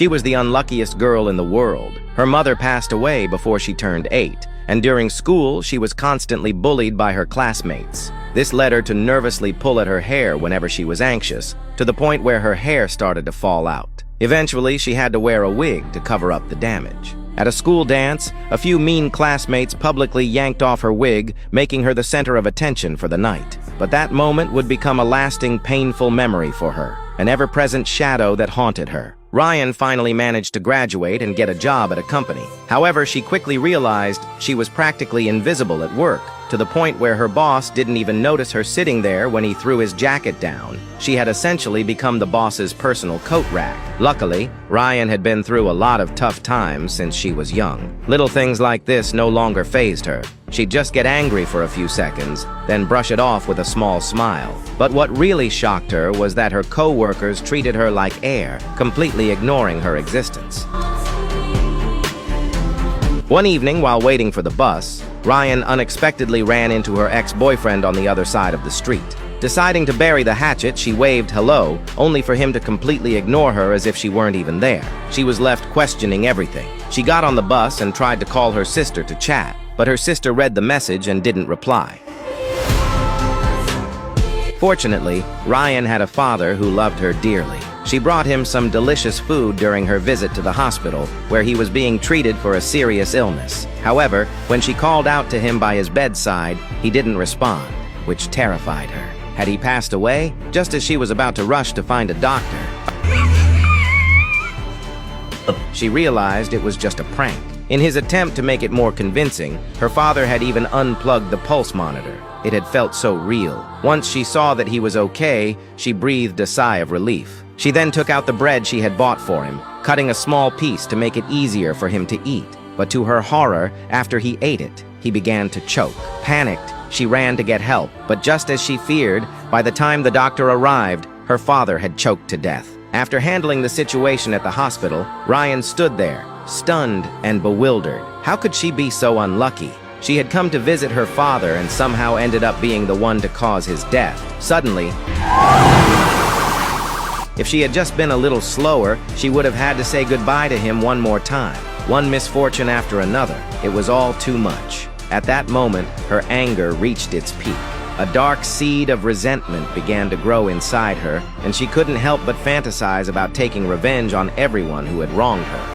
She was the unluckiest girl in the world. Her mother passed away before she turned 8, and during school she was constantly bullied by her classmates. This led her to nervously pull at her hair whenever she was anxious, to the point where her hair started to fall out. Eventually, she had to wear a wig to cover up the damage. At a school dance, a few mean classmates publicly yanked off her wig, making her the center of attention for the night. But that moment would become a lasting, painful memory for her, an ever-present shadow that haunted her. Ryan finally managed to graduate and get a job at a company. However, she quickly realized she was practically invisible at work, to the point where her boss didn't even notice her sitting there when he threw his jacket down. She had essentially become the boss's personal coat rack. Luckily, Ryan had been through a lot of tough times since she was young. Little things like this no longer fazed her. She'd just get angry for a few seconds, then brush it off with a small smile. But what really shocked her was that her co-workers treated her like air, completely ignoring her existence. One evening, while waiting for the bus, Ryan unexpectedly ran into her ex-boyfriend on the other side of the street. Deciding to bury the hatchet, she waved hello, only for him to completely ignore her as if she weren't even there. She was left questioning everything. She got on the bus and tried to call her sister to chat, but her sister read the message and didn't reply. Fortunately, Ryan had a father who loved her dearly. She brought him some delicious food during her visit to the hospital, where he was being treated for a serious illness. However, when she called out to him by his bedside, he didn't respond, which terrified her. Had he passed away? Just as she was about to rush to find a doctor, she realized it was just a prank. In his attempt to make it more convincing, her father had even unplugged the pulse monitor. It had felt so real. Once she saw that he was okay, she breathed a sigh of relief. She then took out the bread she had bought for him, cutting a small piece to make it easier for him to eat. But to her horror, after he ate it, he began to choke. Panicked, she ran to get help, but just as she feared, by the time the doctor arrived, her father had choked to death. After handling the situation at the hospital, Ryan stood there, stunned and bewildered. How could she be so unlucky? She had come to visit her father and somehow ended up being the one to cause his death. Suddenly, if she had just been a little slower, she would have had to say goodbye to him one more time. One misfortune after another. It was all too much. At that moment, her anger reached its peak. A dark seed of resentment began to grow inside her, and she couldn't help but fantasize about taking revenge on everyone who had wronged her.